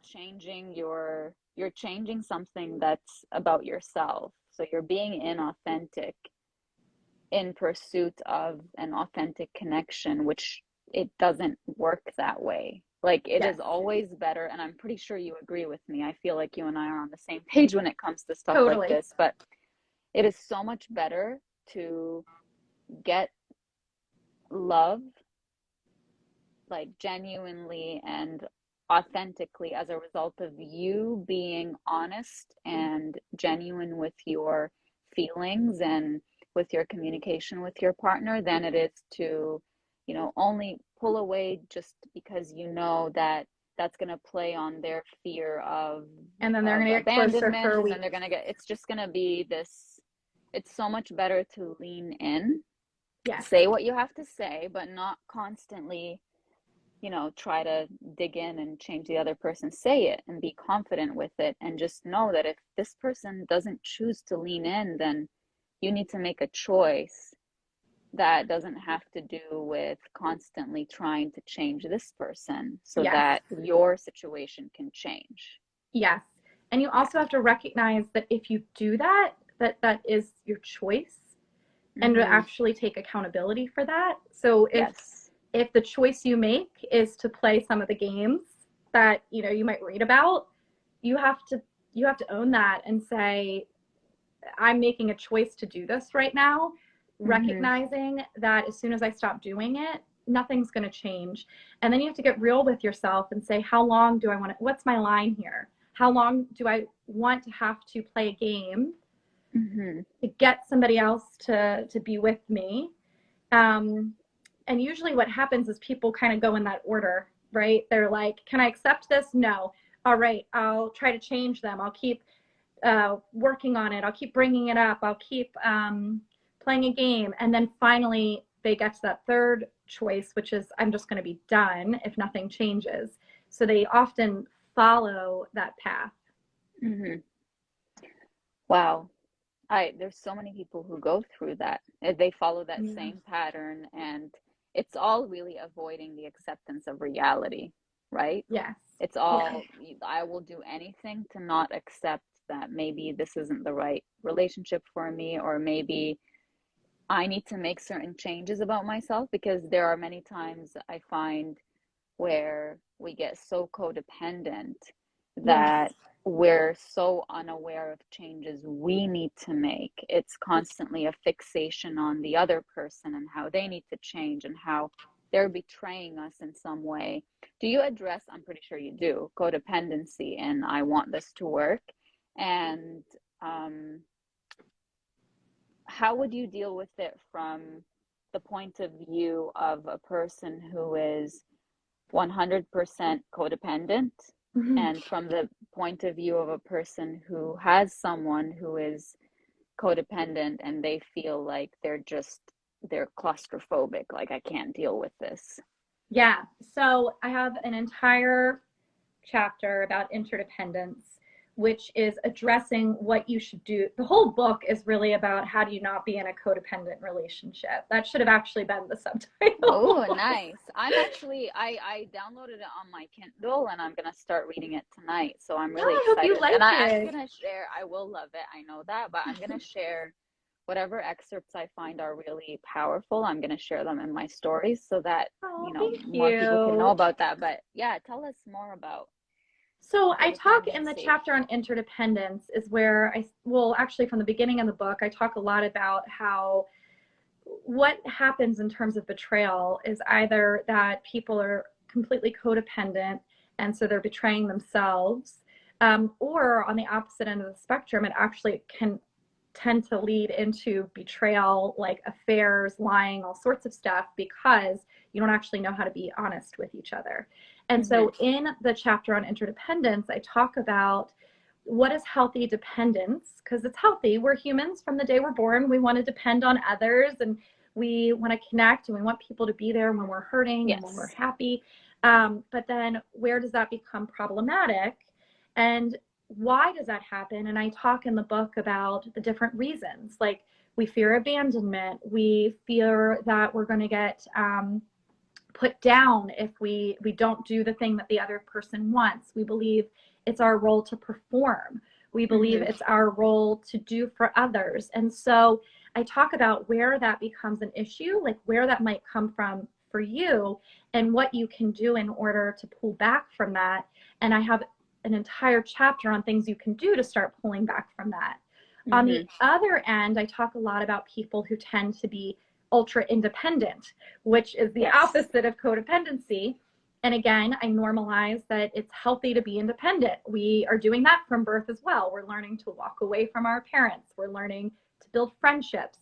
changing something that's about yourself. So you're being inauthentic in pursuit of an authentic connection, which it doesn't work that way. Like it Yes, is always better, and I'm pretty sure you agree with me. I feel like you and I are on the same page when it comes to stuff like totally. this, but it is so much better to get love like genuinely and authentically as a result of you being honest and genuine with your feelings and with your communication with your partner than it is to, only pull away just because you know that that's going to play on their fear And then they're of going to get closer for abandonment, a and then week. they're going to get, it's just going to be this. It's so much better to lean in, Yes. say what you have to say, but not constantly, try to dig in and change the other person. Say it and be confident with it. And just know that if this person doesn't choose to lean in, then you need to make a choice that doesn't have to do with constantly trying to change this person so Yes. that your situation can change. Yes. And you also have to recognize that if you do that, that is your choice, and to Mm-hmm. actually take accountability for that. So Yes. if the choice you make is to play some of the games that, you might read about, you have to own that and say, I'm making a choice to do this right now, Mm-hmm. recognizing that as soon as I stop doing it, nothing's going to change. And then you have to get real with yourself and say, how long do I want to, what's my line here? How long do I want to have to play a game Mm-hmm. to get somebody else to be with me? Um, and usually what happens is people kind of go in that order, right? They're like, can I accept this? No. All right, I'll try to change them. I'll keep working on it. I'll keep bringing it up. I'll keep playing a game. And then finally, they get to that third choice, which is, I'm just going to be done if nothing changes. So they often follow that path. Mm-hmm. Wow. There's so many people who go through that. They follow that Yeah. same pattern, and it's all really avoiding the acceptance of reality, right? Yes. It's Yeah. all, I will do anything to not accept that maybe this isn't the right relationship for me, or maybe I need to make certain changes about myself, because there are many times I find where we get so codependent Yes. that we're so unaware of changes we need to make. It's constantly a fixation on the other person and how they need to change and how they're betraying us in some way. Do you address, I'm pretty sure you do, codependency and I want this to work? And um, how would you deal with it from the point of view of a person who is 100% codependent, Mhm. and from the point of view of a person who has someone who is codependent and they feel like they're claustrophobic, like I can't deal with this. Yeah. So I have an entire chapter about interdependence, which is addressing what you should do. The whole book is really about how do you not be in a codependent relationship. That should have actually been the Oh, subtitle. nice. I'm actually I downloaded it on my Kindle and I'm gonna start reading it tonight. So I'm Yeah, really I hope you excited. And like I'm it. gonna share, I will love it. I know that, but I'm gonna share whatever excerpts I find are really powerful. I'm gonna share them in my stories so that, Oh, thank more people can know you. about that. But yeah, tell us more about So I talk in the codependency. chapter on interdependence is where well, actually from the beginning of the book, I talk a lot about how what happens in terms of betrayal is either that people are completely codependent and so they're betraying themselves, or on the opposite end of the spectrum, it actually can tend to lead into betrayal, like affairs, lying, all sorts of stuff, because you don't actually know how to be honest with each other. And Mm-hmm. so in the chapter on interdependence, I talk about what is healthy dependence, because it's healthy. We're humans from the day we're born. We want to depend on others and We want to connect and we want people to be there when we're hurting and when we're Yes. happy. But then where does that become problematic? And why does that happen? And I talk in the book about the different reasons. Like, we fear abandonment. We fear that we're going to get put down if we don't do the thing that the other person wants. We believe it's our role to perform. We believe it's our role to do for others. And so I talk about where that becomes an issue, like where that might come from for you and what you can do in order to pull back from that. And I have an entire chapter on things you can do to start pulling back from that. On the other end, I talk a lot about people who tend to be ultra independent, which is the opposite of codependency. And again, I normalize that it's healthy to be independent. We are doing that from birth as well. We're learning to walk away from our parents. We're learning to build friendships.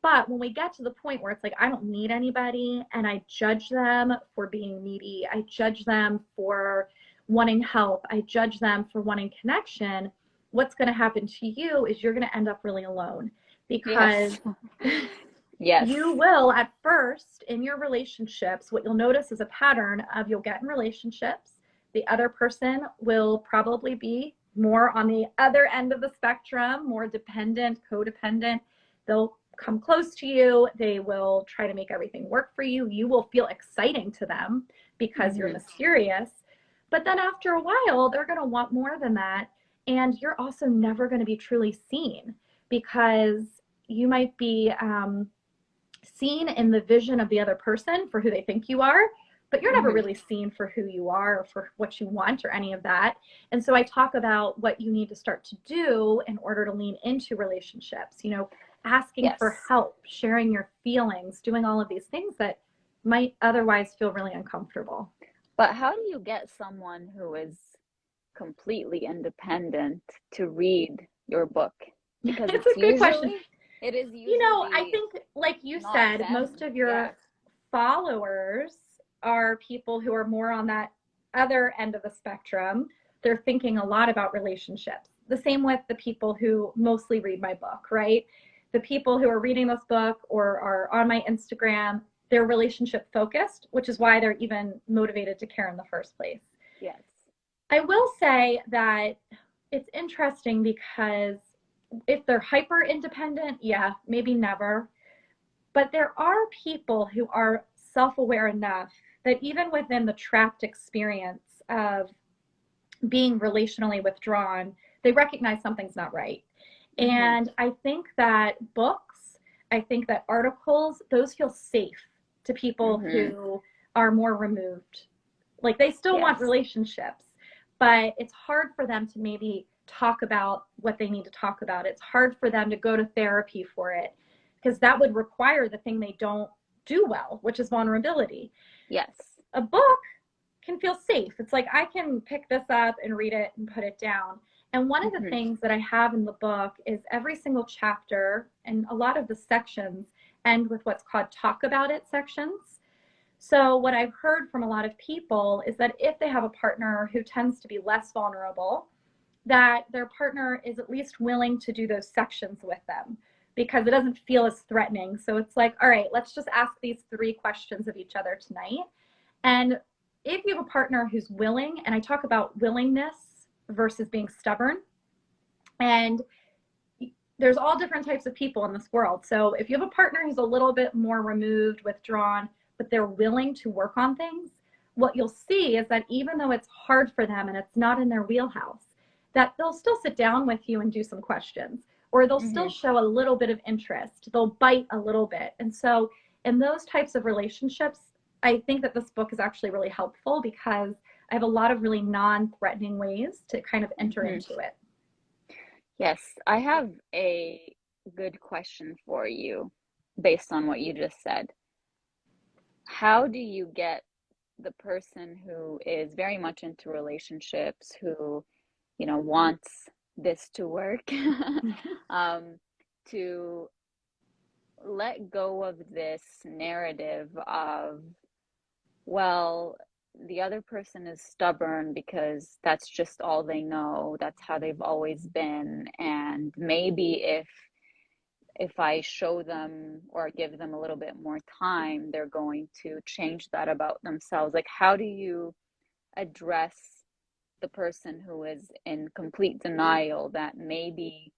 But when we get to the point where it's like, I don't need anybody, and I judge them for being needy, I judge them for wanting help, I judge them for wanting connection, what's going to happen to you is you're going to end up really alone, because you will, at first in your relationships, what you'll notice is a pattern of, you'll get in relationships, the other person will probably be more on the other end of the spectrum, more dependent, codependent. They'll come close to you, they will try to make everything work for you, you will feel exciting to them because you're mysterious. But then after a while, they're going to want more than that. And you're also never going to be truly seen, because you might be seen in the vision of the other person for who they think you are, but you're never really seen for who you are or for what you want or any of that. And so I talk about what you need to start to do in order to lean into relationships, you know, asking for help, sharing your feelings, doing all of these things that might otherwise feel really uncomfortable. But how do you get someone who is completely independent to read your book? Because it's a good question. It is usually, you know, I think, like you said, most of your followers are people who are more on that other end of the spectrum. They're thinking a lot about relationships. The same with the people who mostly read my book, right? The people who are reading this book or are on my Instagram, they're relationship focused, which is why they're even motivated to care in the first place. Yes. I will say that it's interesting because if they're hyper independent, maybe never. But there are people who are self-aware enough that even within the trapped experience of being relationally withdrawn, they recognize something's not right. And I think that books, I think that articles, those feel safe to people who are more removed. Like, they still want relationships, but it's hard for them to maybe talk about what they need to talk about. It's hard for them to go to therapy for it, because that would require the thing they don't do well, which is vulnerability. Yes. A book can feel safe. It's like, I can pick this up and read it and put it down. And one of the things that I have in the book is every single chapter and a lot of the sections end with what's called talk about it sections. So what I've heard from a lot of people is that if they have a partner who tends to be less vulnerable, that their partner is at least willing to do those sections with them, because it doesn't feel as threatening. So it's like, all right, let's just ask these 3 questions of each other tonight. And if you have a partner who's willing, and I talk about willingness versus being stubborn, and there's all different types of people in this world. So if you have a partner who's a little bit more removed, withdrawn, but they're willing to work on things, what you'll see is that even though it's hard for them and it's not in their wheelhouse, that they'll still sit down with you and do some questions, or they'll still show a little bit of interest. They'll bite a little bit. And so in those types of relationships, I think that this book is actually really helpful, because I have a lot of really non-threatening ways to kind of enter into it. Yes, I have a good question for you based on what you just said. How do you get the person who is very much into relationships, who, you know, wants this to work, to let go of this narrative of, well, the other person is stubborn because that's just all they know, that's how they've always been, and maybe if if I show them or give them a little bit more time, they're going to change that about themselves. Like, how do you address the person who is in complete denial that maybe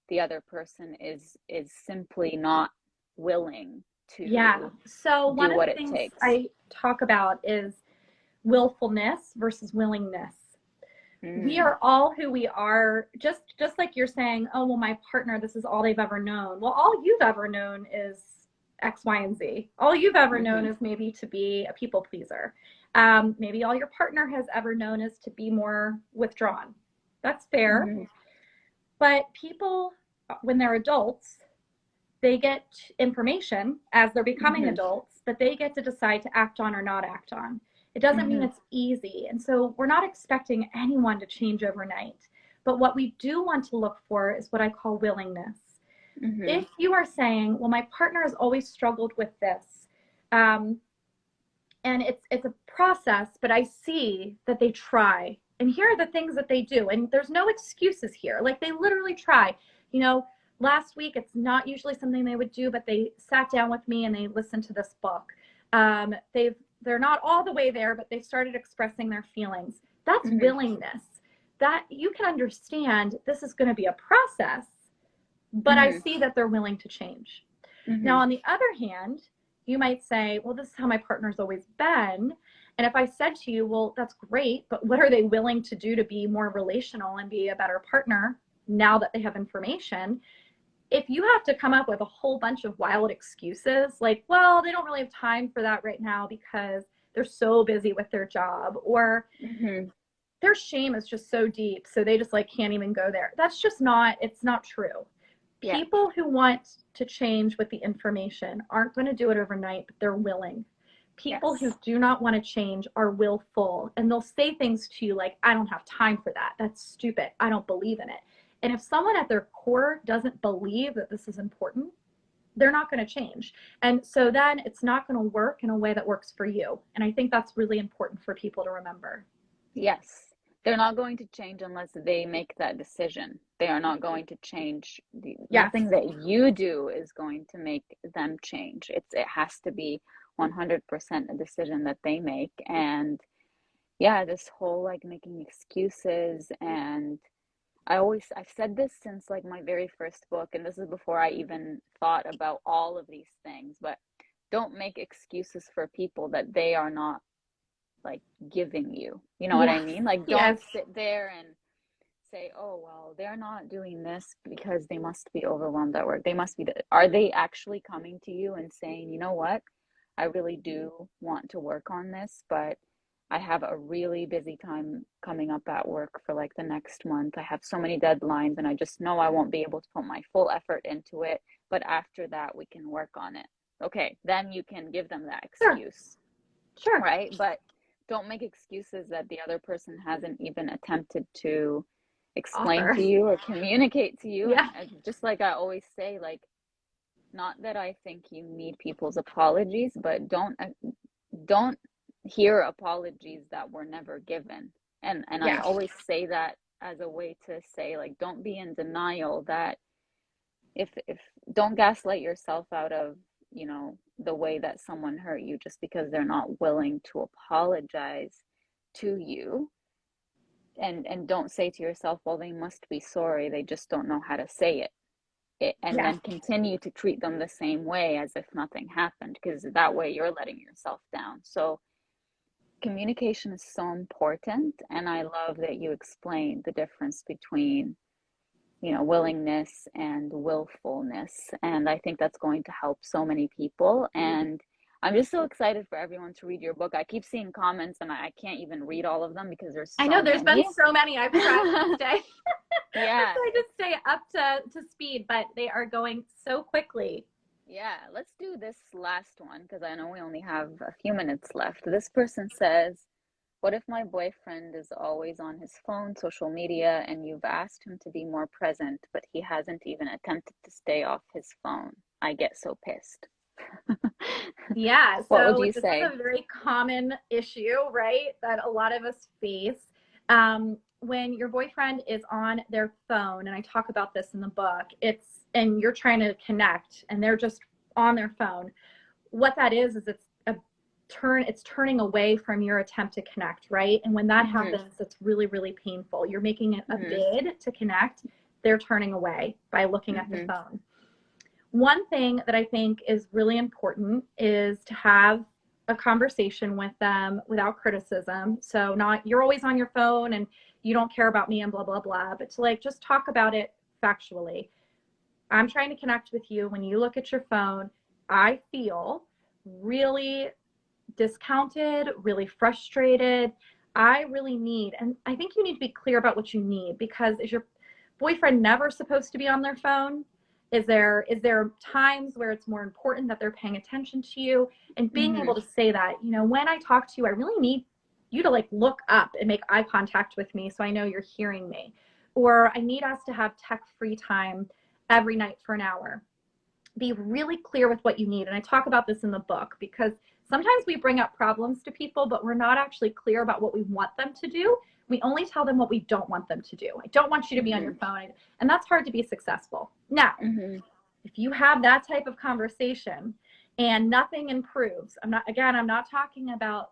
the other person is simply not willing Yeah. to So one do of what the it things takes? I talk about is willfulness versus willingness. We Mm. are all who we are, just like you're saying, oh well, my partner, this is all they've ever known. Well, all you've ever known is X, Y, and Z. All you've ever known Mm-hmm. is maybe to be a people pleaser. Maybe all your partner has ever known is to be more withdrawn. That's fair. Mm-hmm. But people, when they're adults, they get information as they're becoming Mm-hmm. adults that they get to decide to act on or not act on. It doesn't mean Mm-hmm. it's easy. And so we're not expecting anyone to change overnight. But what we do want to look for is what I call willingness. Mm-hmm. If you are saying, well, my partner has always struggled with this, um, and it's a process, but I see that they try. And here are the things that they do. And there's no excuses here. Like they literally try. You know, last week, it's not usually something they would do, but they sat down with me and they listened to this book. They're not all the way there, but they started expressing their feelings. That's Mm-hmm. willingness. That you can understand this is going to be a process, but I Mm-hmm. see that they're willing to change. Now, Mm-hmm. on the other hand, you might say, well, this is how my partner's always been. And if I said to you, well, that's great, but what are they willing to do to be more relational and be a better partner now that they have information? If you have to come up with a whole bunch of wild excuses, like, well, they don't really have time for that right now because they're so busy with their job, or Mm-hmm. their shame is just so deep, so they just like can't even go there. That's just not, it's not true. Yeah. People who want to change with the information aren't going to do it overnight, but they're willing. People who Yes. do not want to change are willful, and they'll say things to you like, I don't have time for that. That's stupid. I don't believe in it. And if someone at their core doesn't believe that this is important, they're not going to change. And so then it's not going to work in a way that works for you. And I think that's really important for people to remember. Yes. They're not going to change unless they make that decision. They are not going to change. Yes. Nothing that you do is going to make them change. It has to be 100% a decision that they make. And yeah, this whole like making excuses, and I've said this since like my very first book, and this is before I even thought about all of these things, but don't make excuses for people that they are not like giving you. You know what I Yes. mean? Like, Yes. don't sit there and say, oh, well, they're not doing this because they must be overwhelmed at work. They must be, are they actually coming to you and saying, you know what? I really do want to work on this, but I have a really busy time coming up at work for like the next month. I have so many deadlines and I just know I won't be able to put my full effort into it. But after that, we can work on it. Okay, then you can give them that Sure. excuse, Sure. right? But don't make excuses that the other person hasn't even attempted to explain Offer. to you or communicate to you. Yeah. And just like I always say, like, not that I think you need people's apologies, but don't hear apologies that were never given. And I Yeah. always say that as a way to say, like, don't be in denial that if don't gaslight yourself out of, you know, the way that someone hurt you just because they're not willing to apologize to you. And don't say to yourself, well, they must be sorry, they just don't know how to say it, and Yeah. then continue to treat them the same way as if nothing happened, because that way you're letting yourself down. So communication is so important, and I love that you explained the difference between, you know, willingness and willfulness. And I think that's going to help so many people. And I'm just so excited for everyone to read your book. I keep seeing comments and I can't even read all of them because there's I so know there's been many. so many. I've tried to stay. Yeah. I just stay up to speed, but they are going so quickly. Yeah, let's do this last one because I know we only have a few minutes left. This person says, what if my boyfriend is always on his phone, social media, and you've asked him to be more present, but he hasn't even attempted to stay off his phone? I get so pissed. Yeah, What would so you this is say? a very common issue, right? That a lot of us face. when your boyfriend is on their phone, and I talk about this in the book, and you're trying to connect and they're just on their phone, what that is it's turning away from your attempt to connect, right? And when that happens, it's really, really painful. You're making it a bid to connect. They're turning away by looking at the phone. One thing that I think is really important is to have a conversation with them without criticism. So not, you're always on your phone and you don't care about me and blah, blah, blah, but to like, just talk about it factually. I'm trying to connect with you. When you look at your phone, I feel really discounted, really frustrated. I really need, and I think you need to be clear about what you need, because is your boyfriend never supposed to be on their phone? Is there times where it's more important that they're paying attention to you? And being able to say that, you know, when I talk to you, I really need you to like look up and make eye contact with me so I know you're hearing me. Or I need us to have tech-free time every night for an hour. Be really clear with what you need. And I talk about this in the book, because sometimes we bring up problems to people, but we're not actually clear about what we want them to do. We only tell them what we don't want them to do. I don't want you to be on your phone. And that's hard to be successful. Now, if you have that type of conversation and nothing improves, I'm not talking about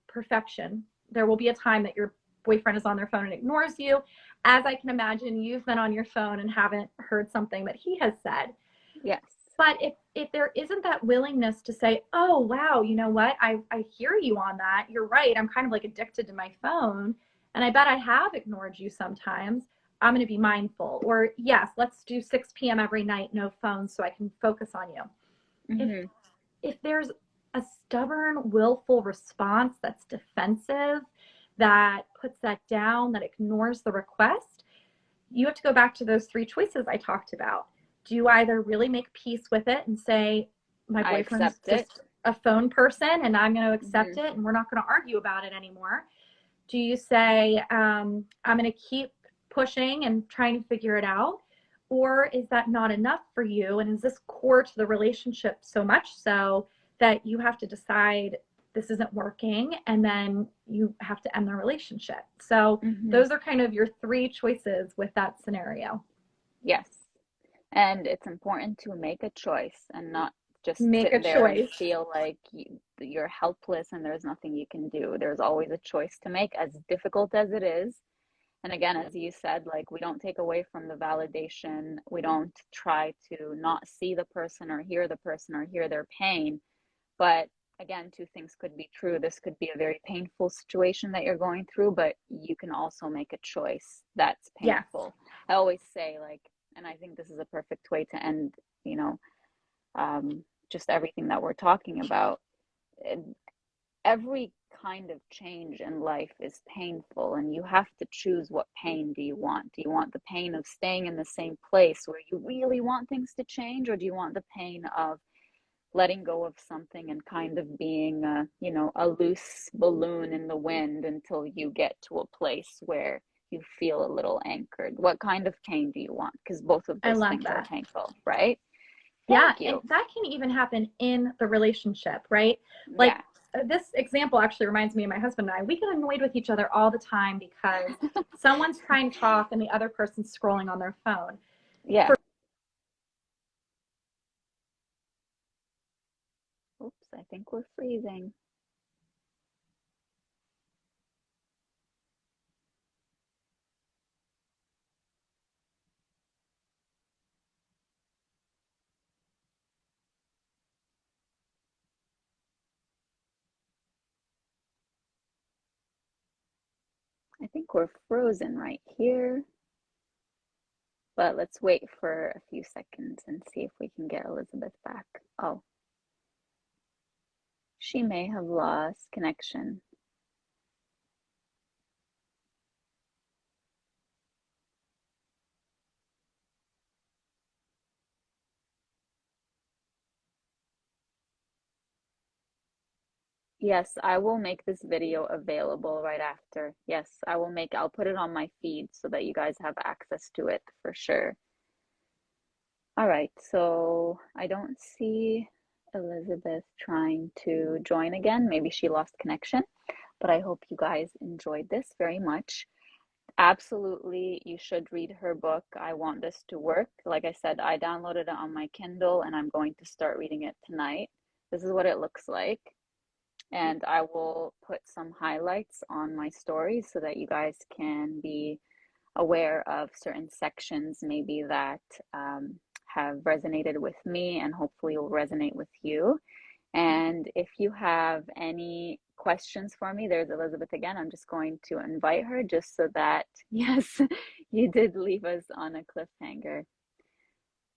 perfection. There will be a time that your boyfriend is on their phone and ignores you. As I can imagine, you've been on your phone and haven't heard something that he has said. Yes. But if there isn't that willingness to say, oh, wow, you know what? I hear you on that. You're right. I'm kind of like addicted to my phone. And I bet I have ignored you sometimes. I'm going to be mindful. Or yes, let's do 6 p.m. every night, no phones, so I can focus on you. If there's a stubborn, willful response that's defensive, that puts that down, that ignores the request, you have to go back to those 3 choices I talked about. Do you either really make peace with it and say, my boyfriend's just a phone person and I'm going to accept it and we're not going to argue about it anymore? Do you say, I'm going to keep pushing and trying to figure it out? Or is that not enough for you? And is this core to the relationship so much so that you have to decide this isn't working and then you have to end the relationship? So those are kind of your 3 choices with that scenario. Yes. And it's important to make a choice and not just make sit a there choice. and feel like you're helpless and there's nothing you can do. There's always a choice to make, as difficult as it is. And again, as you said, like, we don't take away from the validation. We don't try to not see the person or hear their pain. But again, 2 things could be true. This could be a very painful situation that you're going through, but you can also make a choice that's painful. Yes. I always say, like, and I think this is a perfect way to end, you know, just everything that we're talking about. Every kind of change in life is painful, and you have to choose, what pain do you want? Do you want the pain of staying in the same place where you really want things to change, or do you want the pain of letting go of something and kind of being a loose balloon in the wind until you get to a place where you feel a little anchored? What kind of pain do you want? Because both of those things are painful, right? Thank you. And that can even happen in the relationship, right? Like, this example actually reminds me of my husband and I. We get annoyed with each other all the time because someone's trying to talk and the other person's scrolling on their phone. Oops, I think we're freezing. I think we're frozen right here. But let's wait for a few seconds and see if we can get Elizabeth back. Oh, she may have lost connection. Yes, I will make this video available right after. Yes, I'll put it on my feed so that you guys have access to it for sure. All right, so I don't see Elizabeth trying to join again. Maybe she lost connection, but I hope you guys enjoyed this very much. Absolutely, you should read her book. I want this to work. Like I said, I downloaded it on my Kindle and I'm going to start reading it tonight. This is what it looks like. And I will put some highlights on my stories so that you guys can be aware of certain sections maybe that have resonated with me and hopefully will resonate with you. And if you have any questions for me, there's Elizabeth again. I'm just going to invite her just so that, yes, you did leave us on a cliffhanger.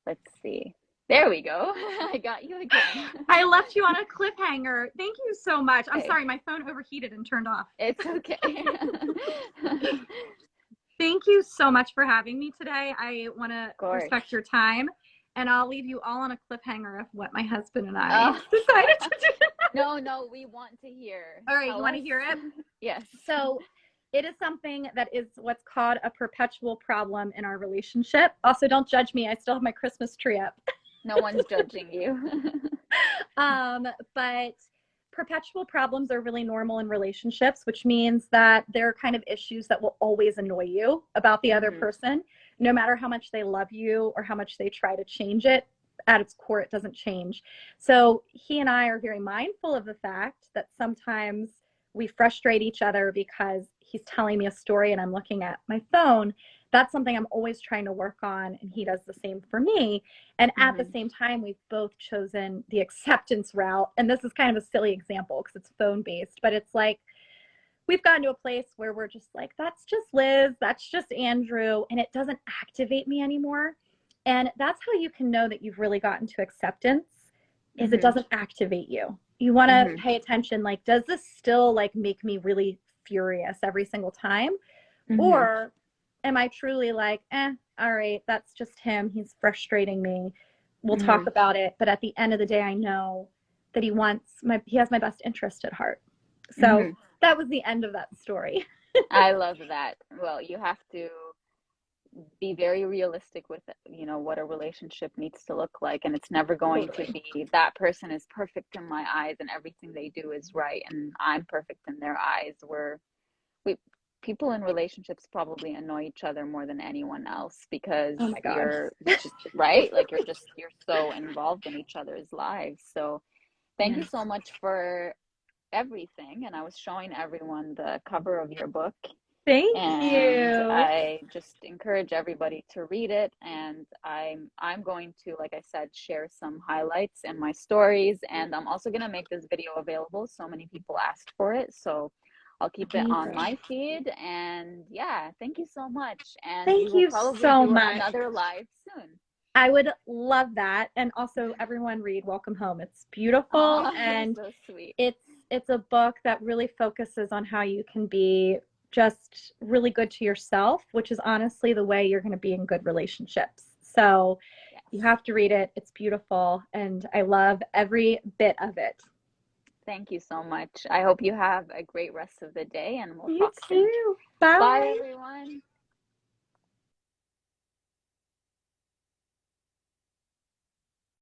Let's see. There we go. I got you again. I left you on a cliffhanger. Thank you so much. I'm Okay. sorry, my phone overheated and turned off. It's okay. Thank you so much for having me today. I want to course. respect your time, and I'll leave you all on a cliffhanger of what my husband and I decided to do. No, we want to hear. All right, you want to hear it? Yes. So it is something that is what's called a perpetual problem in our relationship. Also, don't judge me. I still have my Christmas tree up. No one's judging you. But perpetual problems are really normal in relationships, which means that there are kind of issues that will always annoy you about the other person, no matter how much they love you or how much they try to change it. At its core, it doesn't change. So he and I are very mindful of the fact that sometimes we frustrate each other because he's telling me a story and I'm looking at my phone. That's something I'm always trying to work on, and he does the same for me. And at the same time, we've both chosen the acceptance route. And this is kind of a silly example because it's phone-based, but it's like we've gotten to a place where we're just like, that's just Liz, that's just Andrew, and it doesn't activate me anymore. And that's how you can know that you've really gotten to acceptance, is it doesn't activate you. You want to pay attention, like, does this still like make me really furious every single time? Or am I truly like, all right, that's just him. He's frustrating me. We'll talk about it. But at the end of the day, I know that he has my best interest at heart. So that was the end of that story. I love that. Well, you have to be very realistic with, what a relationship needs to look like. And it's never going to be that person is perfect in my eyes and everything they do is right and I'm perfect in their eyes. People in relationships probably annoy each other more than anyone else because you're just right. Like you're so involved in each other's lives. So thank you so much for everything. And I was showing everyone the cover of your book. Thank And you. I just encourage everybody to read it. And I'm going to, like I said, share some highlights in my stories. And I'm also going to make this video available. So many people asked for it. So I'll keep it on my feed. And yeah, thank you so much. And thank you so much. Another live soon. I would love that. And also everyone read Welcome Home. It's beautiful. And so sweet. It's a book that really focuses on how you can be just really good to yourself, which is honestly the way you're going to be in good relationships. So you have to read it. It's beautiful. And I love every bit of it. Thank you so much. I hope you have a great rest of the day and we'll You talk soon. too. Bye. Bye, everyone.